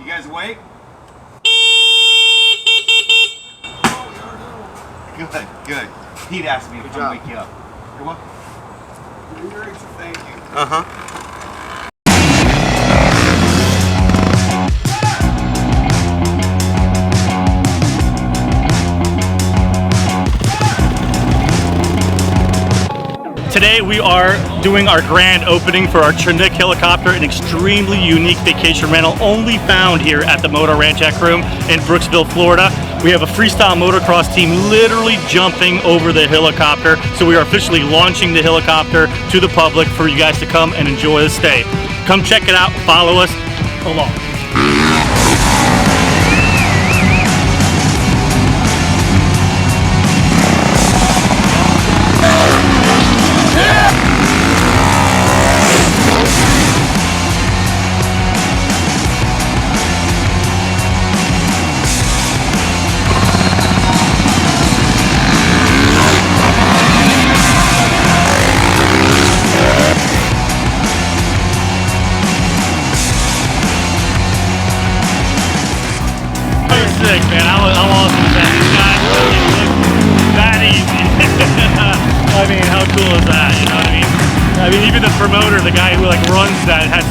guys awake? Good, good. Pete asked me to come wake you up. You're welcome. Thank you. Today we are doing our grand opening for our Chinook helicopter, an extremely unique vacation rental only found here at the Moto Ranch at Croom in Brooksville, Florida. We have a freestyle motocross team literally jumping over the helicopter, so we are officially launching the helicopter to the public for you guys to come and enjoy the stay. Come check it out, follow us along. Sick, man. I'm awesome with that. These guys look that easy. I mean, how cool is that? You know what I mean? Even the promoter, the guy who like runs that, has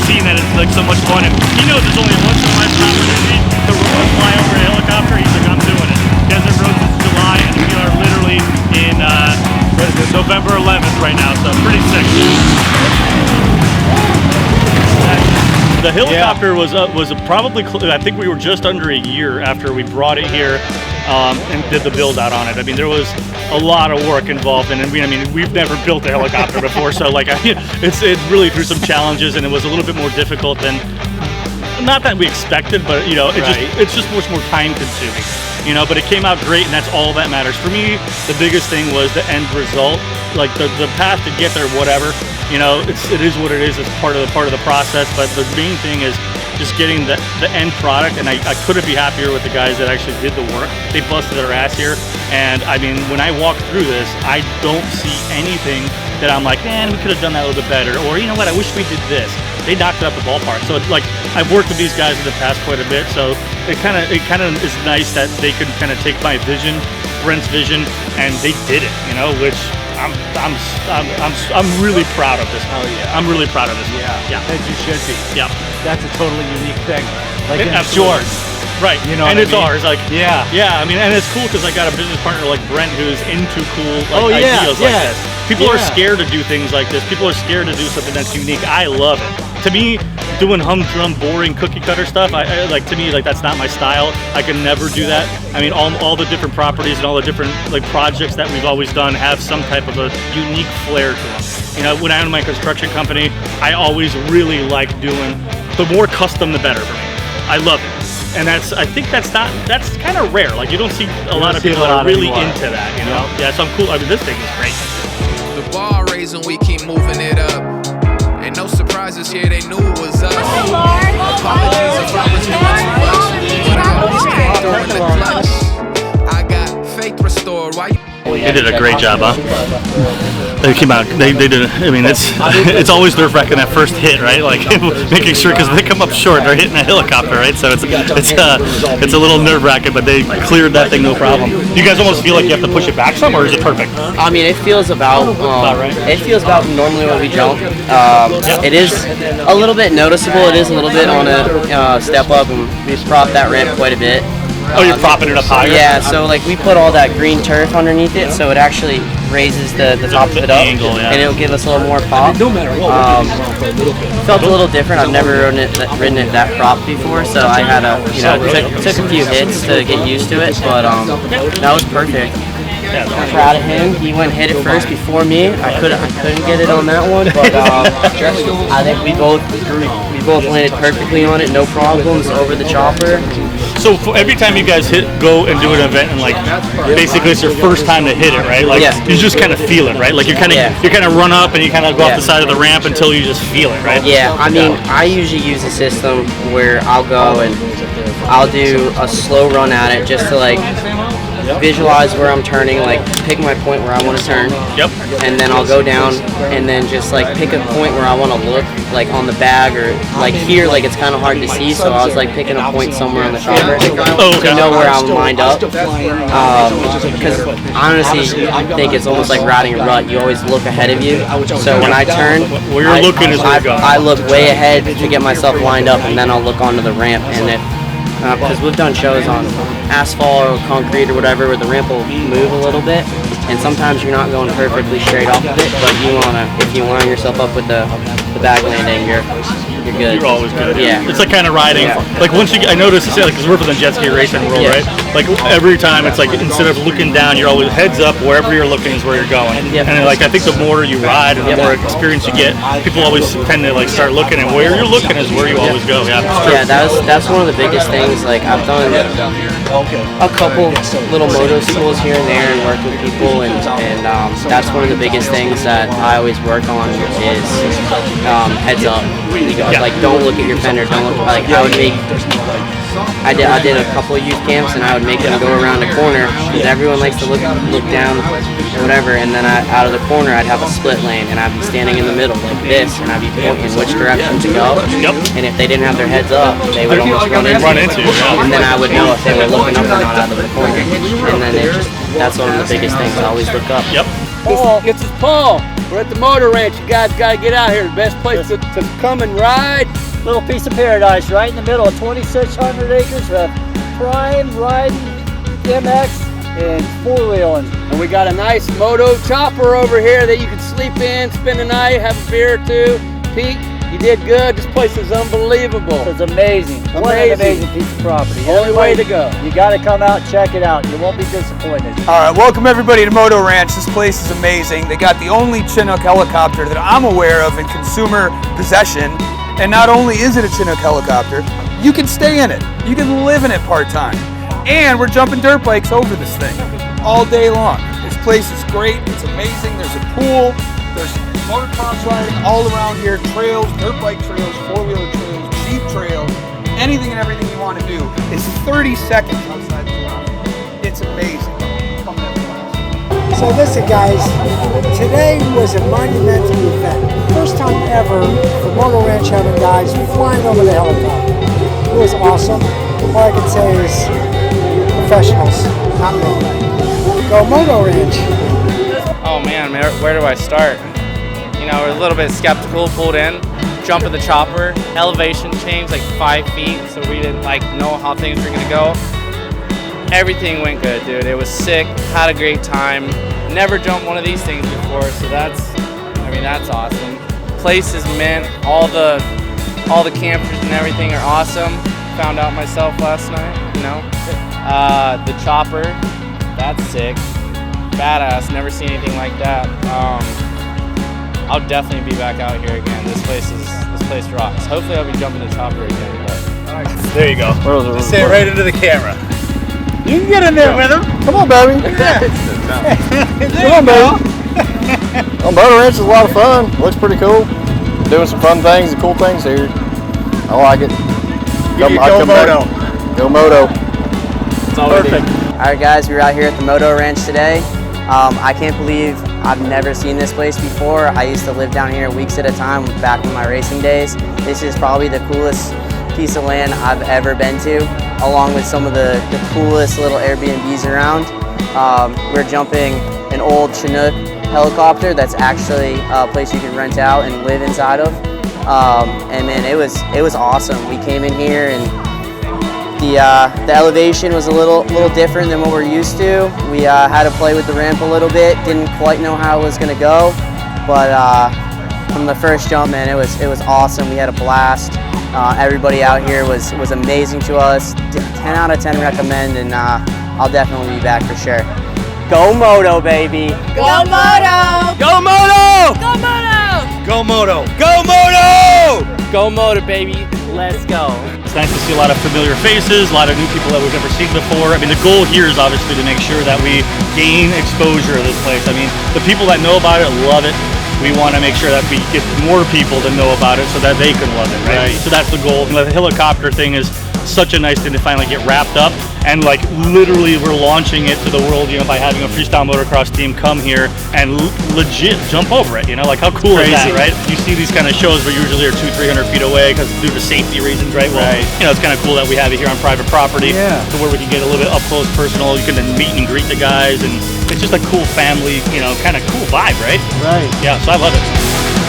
seen that it's like so much fun, and he knows it's only a once in a lifetime opportunity to fly over a helicopter. He's like, I'm doing it. Desert Road since July, and we are literally in November 11th right now, so pretty sick. The helicopter was probably, I think we were just under a year after we brought it here and did the build out on it. I mean, there was a lot of work involved in it. I mean, we've never built a helicopter before, so like it's really through some challenges, and it was a little bit more difficult than, not that we expected, but you know, it's just much more time consuming. You know, but it came out great, and that's all that matters. For me, the biggest thing was the end result, like the path to get there, whatever. You know, it is what it is. It's part of the process. But the main thing is just getting the end product, and I couldn't be happier with the guys that actually did the work. They busted their ass here, and I mean, when I walk through this, I don't see anything that I'm like, man, we could have done that a little bit better, or you know what, I wish we did this. They knocked it up the ballpark. So it's like, I've worked with these guys in the past quite a bit, so it kind of is nice that they could kind of take my vision, Brent's vision, and they did it. You know, which I'm really proud of this. Oh yeah, I'm really proud of this. Yeah, as you should be. Yeah, that's a totally unique thing. Like it's yours. Right, you know, and it's ours. Like, yeah. I mean, and it's cool because I got a business partner like Brent who's into cool ideas like this. People are scared to do things like this. People are scared to do something that's unique. I love it. To me, doing humdrum, boring cookie cutter stuff, to me, that's not my style. I can never do that. I mean, all the different properties and all the different like projects that we've always done have some type of a unique flair to them. You know, when I own my construction company, I always really like doing the more custom, the better for me. I love it. And I think that's kind of rare. Like, you don't see a lot of people that are really into that, you know? Yeah, so I'm cool. I mean, this thing is great. The bar raising, we keep moving it up. Ain't no surprises here, they knew it was us. Apologies if I was doing too much, but I always came through in the clutch. I got faith restored. Why you? They did a great job, huh? They came out. They did. I mean, it's always nerve-wracking that first hit, right? Like making sure, because they come up short, they're hitting a helicopter, right? So it's a little nerve-wracking, but they cleared that thing no problem. Do you guys almost feel like you have to push it back some, or is it perfect? I mean, it feels about right. It feels about normally when we jump. It is a little bit noticeable. It is a little bit on a step up, and we prop that ramp quite a bit. Oh, you're propping it up higher? Yeah, so like we put all that green turf underneath it, so it actually raises the top of it up, angle, and it'll give us a little more pop. Felt a little different. I've never ridden it that prop before, so I had took a few hits to get used to it, but that was perfect. I'm proud of him. He went and hit it first before me. I couldn't get it on that one, but I think we both landed perfectly on it, no problems over the chopper. So for every time you guys go and do an event, and like basically it's your first time to hit it, right? Like you just kind of feel it, right? Like you kind of run up and you kind of go off the side of the ramp until you just feel it, right? Yeah, I mean, I usually use a system where I'll go and I'll do a slow run at it just to like visualize where I'm turning, like pick my point where I want to turn. Yep. And then I'll go down and then just like pick a point where I want to look, like on the bag or like here, like it's kind of hard to see. So I was like picking a point somewhere on the chopper to know where I'm lined up. Because honestly, I think it's almost like riding a rut. You always look ahead of you. So when I turn, where you're looking is where you're going. I look way ahead to get myself lined up, and then I'll look onto the ramp. And if because we've done shows on asphalt or concrete or whatever where the ramp will move a little bit, and sometimes you're not going perfectly straight off of it, but you wanna, if you line yourself up with the bag landing, you're good. You're always good. Yeah. It's like kind of riding. Yeah. Like once you, I noticed, like, because we're from the jet ski racing world, Yeah. right? Like every time it's like instead of looking down, you're always heads up. Wherever you're looking is where you're going. Yep. And like I think the more you ride and the more experience you get, people always tend to like start looking, and where you're looking is where you always go. Yeah. It's true. Yeah, that's one of the biggest things. Like I've done a couple little moto schools here and there and worked with people, and that's one of the biggest things that I always work on is heads up. Like don't look at your fender. Don't look like I would make. I did a couple of youth camps, and I would make them go around the corner because everyone likes to look down or whatever. And then out of the corner, I'd have a split lane, and I'd be standing in the middle like this, and I'd be pointing which direction to go. Yep. And if they didn't have their heads up, they would almost run into you. And then I would know if they were looking up or not out of the corner. And then that's one of the biggest things. I always look up. Yep. Paul, this is Paul. We're at the Moto Ranch. You guys got to get out here. The best place to come and ride. Little piece of paradise right in the middle of 2,600 acres of prime riding MX and four-wheeling. And we got a nice moto chopper over here that you can sleep in, spend the night, have a beer or two. Pete, you did good. This place is unbelievable. It's amazing. What an amazing piece of property. Only way to go. You got to come out and check it out. You won't be disappointed. All right, welcome everybody to Moto Ranch. This place is amazing. They got the only Chinook helicopter that I'm aware of in consumer possession. And not only is it a Chinook helicopter, you can stay in it. You can live in it part-time. And we're jumping dirt bikes over this thing all day long. This place is great. It's amazing. There's a pool. There's motocross riding all around here. Trails, dirt bike trails, four-wheeler trails, Jeep trails. Anything and everything you want to do is 30 seconds outside the garage. It's amazing. Come to every class. So listen guys, today was a monumental event. First time ever for Moto Ranch having guys flying over the helicopter. It was awesome. All I can say is professionals, not me. Go Moto Ranch. Oh man, where do I start? You know, we're a little bit skeptical, pulled in, jump in the chopper, elevation change like 5 feet, so we didn't like know how things were gonna go. Everything went good, dude. It was sick, had a great time. Never jumped one of these things before, so that's awesome. Place is mint. All the campers and everything are awesome. Found out myself last night, you know. The chopper, that's sick. Badass, never seen anything like that. I'll definitely be back out here again. This place rocks. Hopefully I'll be jumping the chopper again. But There you go. Say it right into the camera. You can get in there with them. Come on, baby. Come on, baby. Well, Moto Ranch is a lot of fun. Looks pretty cool. Doing some fun things and cool things here. I like it. Go Moto. Go Moto. Perfect. All right, guys, we're out here at the Moto Ranch today. I can't believe I've never seen this place before. I used to live down here weeks at a time back in my racing days. This is probably the coolest piece of land I've ever been to, along with some of the coolest little Airbnbs around. We're jumping an old Chinook helicopter that's actually a place you can rent out and live inside of. And man, it was awesome. We came in here and the elevation was a little different than what we're used to. We had to play with the ramp a little bit. Didn't quite know how it was gonna go, but from the first jump, man, it was awesome. We had a blast. Everybody out here was amazing to us. 10 out of 10 recommend, and I'll definitely be back for sure. Go Moto, baby! Go Moto! Go Moto! Go Moto! Go Moto. Go Moto! Go Moto, baby. Let's go. It's nice to see a lot of familiar faces, a lot of new people that we've never seen before. I mean, the goal here is obviously to make sure that we gain exposure to this place. I mean, the people that know about it love it. We want to make sure that we get more people to know about it so that they can love it, right? So that's the goal. And the helicopter thing is such a nice thing to finally get wrapped up. and like literally we're launching it to the world, you know, by having a freestyle motocross team come here and legit jump over it, you know, like how cool is that, right? You see these kind of shows where usually are 200-300 feet away because due to safety reasons, right? Well, you know, it's kind of cool that we have it here on private property, to where we can get a little bit up close, personal. You can then meet and greet the guys, and it's just a cool family, you know, kind of cool vibe, right? Right. Yeah, so I love it.